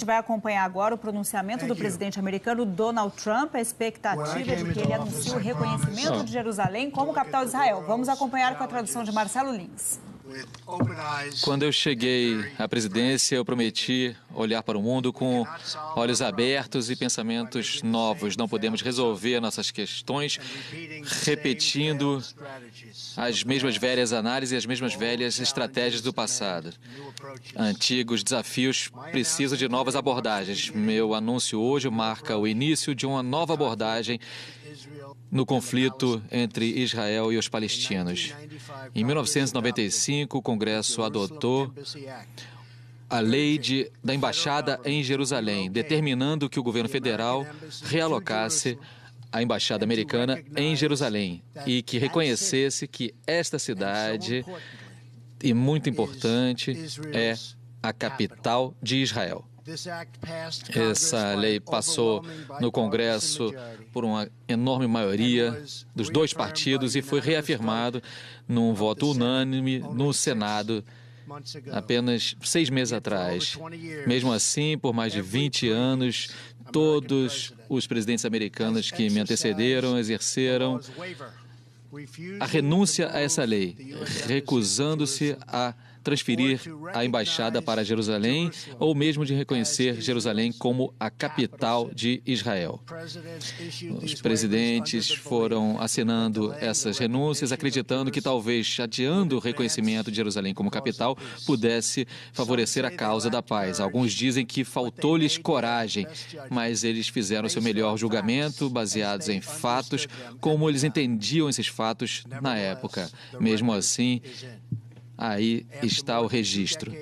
gente vai acompanhar agora o pronunciamento do presidente americano Donald Trump. A expectativa é de que ele anuncie o reconhecimento de Jerusalém como capital de Israel. Vamos acompanhar com a tradução de Marcelo Lins. Quando eu cheguei à presidência, eu prometi olhar para o mundo com olhos abertos e pensamentos novos. Não podemos resolver nossas questões repetindo as mesmas velhas análises e as mesmas velhas estratégias do passado. Antigos desafios precisam de novas abordagens. Meu anúncio hoje marca o início de uma nova abordagem no conflito entre Israel e os palestinos. Em 1995, o Congresso adotou a lei da embaixada em Jerusalém, determinando que o governo federal realocasse a embaixada americana em Jerusalém e que reconhecesse que esta cidade, e muito importante, é a capital de Israel. Essa lei passou no Congresso por uma enorme maioria dos dois partidos e foi reafirmado num voto unânime no Senado apenas 6 meses atrás. Mesmo assim, por mais de 20 anos, todos os presidentes americanos que me antecederam exerceram a renúncia a essa lei, recusando-se a transferir a embaixada para Jerusalém ou mesmo de reconhecer Jerusalém como a capital de Israel. Os presidentes foram assinando essas renúncias, acreditando que talvez adiando o reconhecimento de Jerusalém como capital pudesse favorecer a causa da paz. Alguns dizem que faltou-lhes coragem, mas eles fizeram seu melhor julgamento baseados em fatos, como eles entendiam esses fatos na época. Mesmo assim, aí está o registro.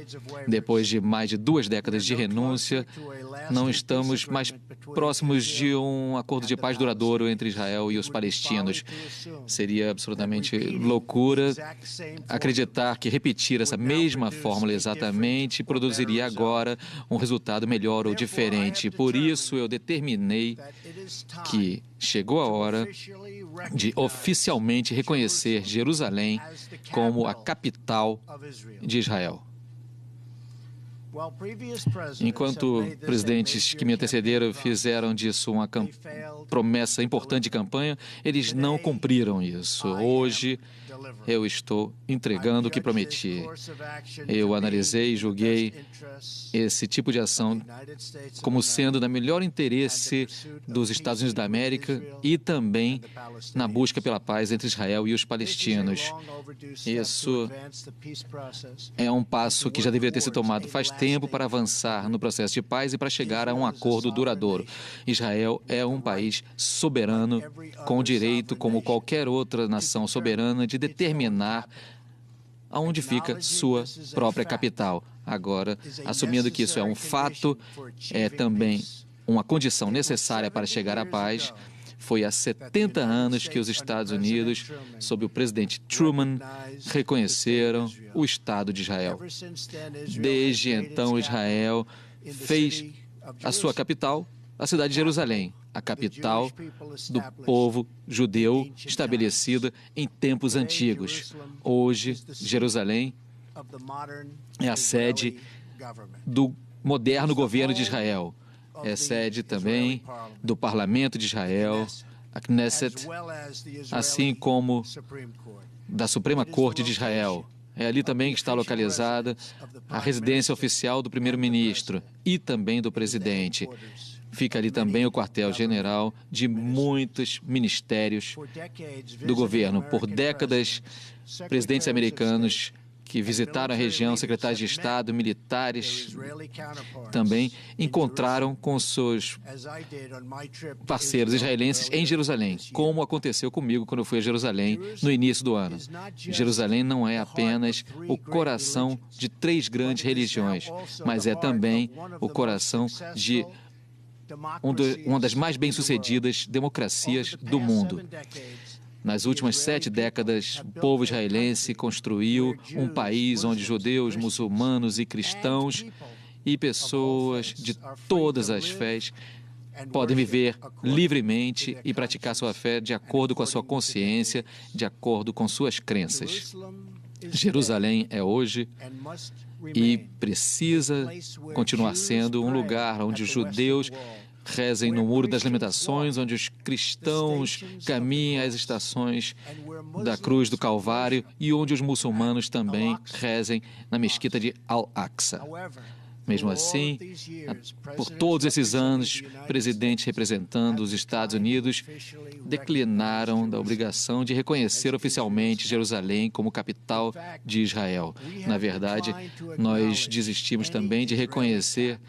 Depois de mais de 2 décadas de renúncia, não estamos mais próximos de um acordo de paz duradouro entre Israel e os palestinos. Seria absolutamente loucura acreditar que repetir essa mesma fórmula exatamente produziria agora um resultado melhor ou diferente. Por isso, eu determinei que chegou a hora de oficialmente reconhecer Jerusalém como a capital de Israel. Enquanto presidentes que me antecederam fizeram disso uma promessa importante de campanha, eles não cumpriram isso. Hoje, eu estou entregando o que prometi. Eu analisei e julguei esse tipo de ação como sendo no melhor interesse dos Estados Unidos da América e também na busca pela paz entre Israel e os palestinos. Isso é um passo que já deveria ter sido tomado faz tempo para avançar no processo de paz e para chegar a um acordo duradouro. Israel é um país soberano, com o direito, como qualquer outra nação soberana, de determinar aonde fica sua própria capital. Agora, assumindo que isso é um fato, é também uma condição necessária para chegar à paz. Foi há 70 anos que os Estados Unidos, sob o presidente Truman, reconheceram o Estado de Israel. Desde então, Israel fez a sua capital a cidade de Jerusalém, a capital do povo judeu estabelecida em tempos antigos. Hoje, Jerusalém é a sede do moderno governo de Israel. É sede também do Parlamento de Israel, a Knesset, assim como da Suprema Corte de Israel. É ali também que está localizada a residência oficial do primeiro-ministro e também do presidente. Fica ali também o quartel-general de muitos ministérios do governo. Por décadas, presidentes americanos que visitaram a região, secretários de Estado, militares, também encontraram com seus parceiros israelenses em Jerusalém, como aconteceu comigo quando eu fui a Jerusalém no início do ano. Jerusalém não é apenas o coração de 3 grandes religiões, mas é também o coração de uma das mais bem-sucedidas democracias do mundo. Nas últimas 7 décadas, o povo israelense construiu um país onde judeus, muçulmanos e cristãos e pessoas de todas as fés podem viver livremente e praticar sua fé de acordo com a sua consciência, de acordo com suas crenças. Jerusalém é hoje e precisa continuar sendo um lugar onde os judeus rezem no Muro das Lamentações, onde os cristãos caminhem às estações da Cruz do Calvário e onde os muçulmanos também rezem na mesquita de Al-Aqsa. Mesmo assim, por todos esses anos, presidentes representando os Estados Unidos declinaram da obrigação de reconhecer oficialmente Jerusalém como capital de Israel. Na verdade, nós desistimos também de reconhecer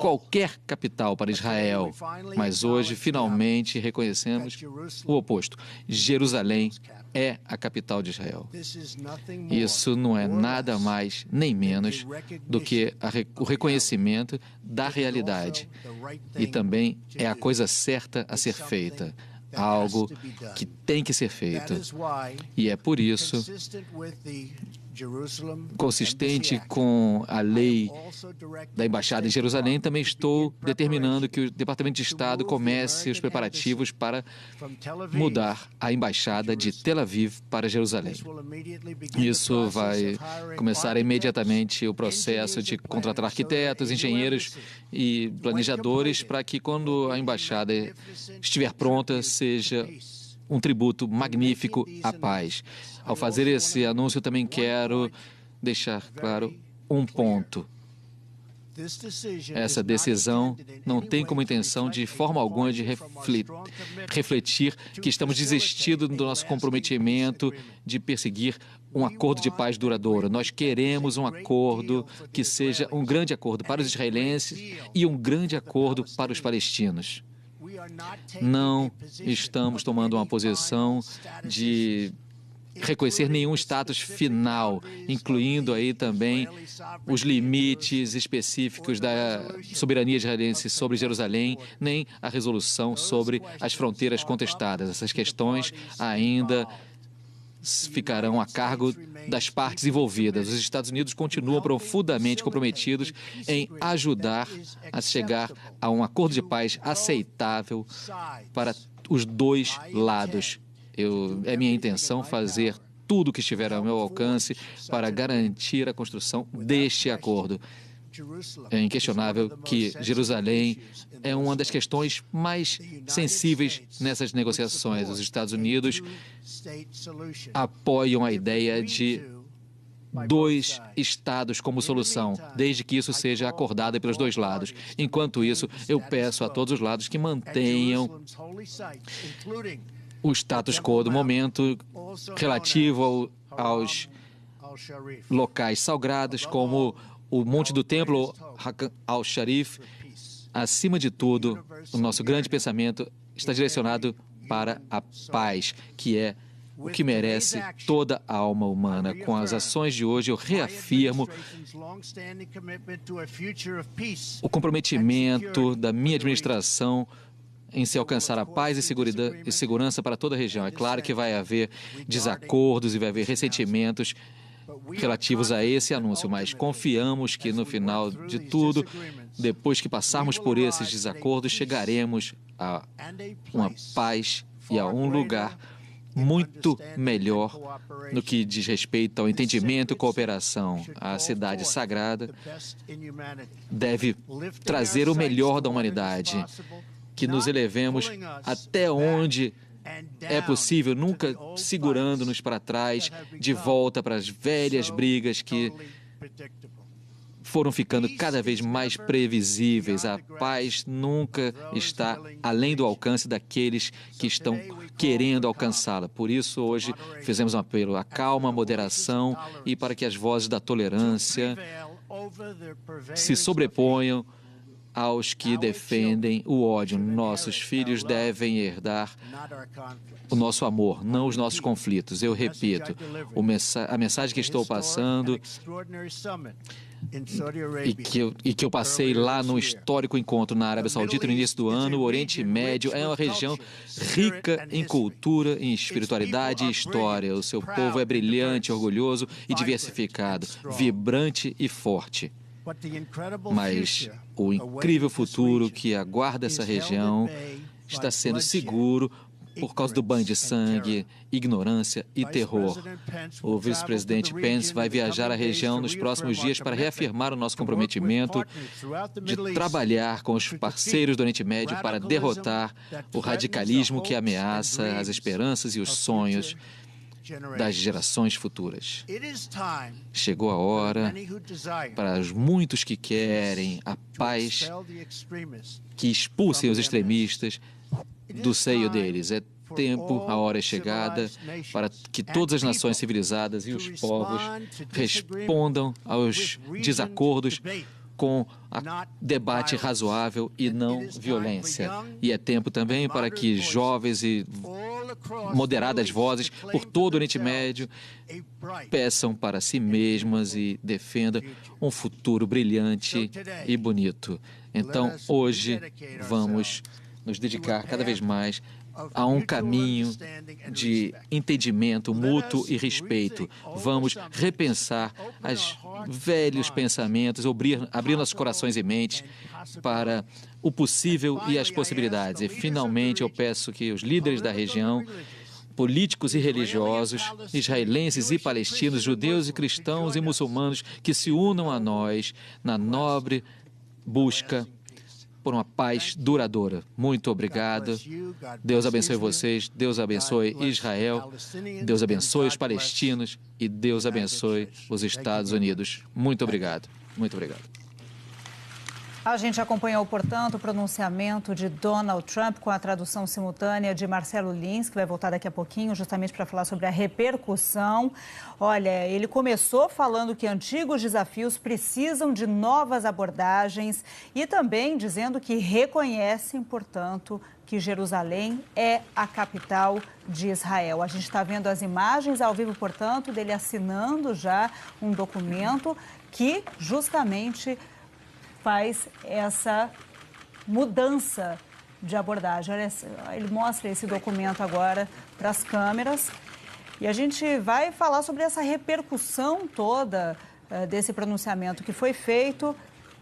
qualquer capital para Israel, mas hoje, finalmente, reconhecemos o oposto. Jerusalém é a capital de Israel. Isso não é nada mais nem menos do que o reconhecimento da realidade. E também é a coisa certa a ser feita, algo que tem que ser feito. E é por isso, consistente com a lei da Embaixada em Jerusalém, também estou determinando que o Departamento de Estado comece os preparativos para mudar a Embaixada de Tel Aviv para Jerusalém. Isso vai começar imediatamente o processo de contratar arquitetos, engenheiros e planejadores para que, quando a Embaixada estiver pronta, seja um tributo magnífico à paz. Ao fazer esse anúncio, eu também quero deixar claro um ponto. Essa decisão não tem como intenção, de forma alguma, de refletir que estamos desistindo do nosso comprometimento de perseguir um acordo de paz duradouro. Nós queremos um acordo que seja um grande acordo para os israelenses e um grande acordo para os palestinos. Não estamos tomando uma posição de reconhecer nenhum status final, incluindo aí também os limites específicos da soberania israelense sobre Jerusalém, nem a resolução sobre as fronteiras contestadas. Essas questões ainda ficarão a cargo das partes envolvidas. Os Estados Unidos continuam profundamente comprometidos em ajudar a chegar a um acordo de paz aceitável para os dois lados. É minha intenção fazer tudo o que estiver ao meu alcance para garantir a construção deste acordo. É inquestionável que Jerusalém é uma das questões mais sensíveis nessas negociações. Os Estados Unidos apoiam a ideia de dois estados como solução, desde que isso seja acordado pelos dois lados. Enquanto isso, eu peço a todos os lados que mantenham o status quo do momento relativo aos locais sagrados, como o Monte do Templo, al-Sharif. Acima de tudo, o nosso grande pensamento está direcionado para a paz, que é o que merece toda a alma humana. Com as ações de hoje, eu reafirmo o comprometimento da minha administração em se alcançar a paz e segurança para toda a região. É claro que vai haver desacordos e vai haver ressentimentos relativos a esse anúncio, mas confiamos que no final de tudo, depois que passarmos por esses desacordos, chegaremos a uma paz e a um lugar muito melhor no que diz respeito ao entendimento e cooperação. A cidade sagrada deve trazer o melhor da humanidade, que nos elevemos até onde é possível, nunca segurando-nos para trás, de volta para as velhas brigas que foram ficando cada vez mais previsíveis. A paz nunca está além do alcance daqueles que estão querendo alcançá-la. Por isso, hoje, fizemos um apelo à calma, à moderação e para que as vozes da tolerância se sobreponham aos que defendem o ódio. Nossos filhos devem herdar o nosso amor, não os nossos conflitos. Eu repito, a mensagem que estou passando e que eu passei lá no histórico encontro na Arábia Saudita no início do ano, o Oriente Médio é uma região rica em cultura, em espiritualidade e história. O seu povo é brilhante, orgulhoso e diversificado, vibrante e forte. Mas o incrível futuro que aguarda essa região está sendo seguro por causa do banho de sangue, ignorância e terror. O vice-presidente Pence vai viajar à região nos próximos dias para reafirmar o nosso comprometimento de trabalhar com os parceiros do Oriente Médio para derrotar o radicalismo que ameaça as esperanças e os sonhos das gerações futuras. Chegou a hora para os muitos que querem a paz, que expulsem os extremistas do seio deles. É tempo, a hora é chegada para que todas as nações civilizadas e os povos respondam aos desacordos com debate razoável e não violência. E é tempo também para que jovens e moderadas vozes por todo o Oriente Médio peçam para si mesmas e defendam um futuro brilhante e bonito. Então, hoje, vamos nos dedicar cada vez mais a um caminho de entendimento mútuo e respeito. Vamos repensar os velhos pensamentos, abrir nossos corações e mentes para o possível e as possibilidades. E, finalmente, eu peço que os líderes da região, políticos e religiosos, israelenses e palestinos, judeus e cristãos e muçulmanos, que se unam a nós na nobre busca por uma paz duradoura. Muito obrigado. Deus abençoe vocês, Deus abençoe Israel, Deus abençoe os palestinos e Deus abençoe os Estados Unidos. Muito obrigado. Muito obrigado. A gente acompanhou, portanto, o pronunciamento de Donald Trump com a tradução simultânea de Marcelo Lins, que vai voltar daqui a pouquinho, justamente para falar sobre a repercussão. Olha, ele começou falando que antigos desafios precisam de novas abordagens e também dizendo que reconhecem, portanto, que Jerusalém é a capital de Israel. A gente está vendo as imagens ao vivo, portanto, dele assinando já um documento que justamente faz essa mudança de abordagem. Olha, ele mostra esse documento agora para as câmeras e a gente vai falar sobre essa repercussão toda desse pronunciamento que foi feito.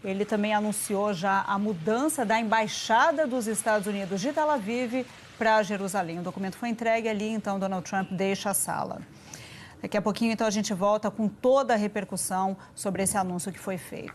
Ele também anunciou já a mudança da Embaixada dos Estados Unidos de Tel Aviv para Jerusalém. O documento foi entregue ali, então Donald Trump deixa a sala. Daqui a pouquinho, então, a gente volta com toda a repercussão sobre esse anúncio que foi feito.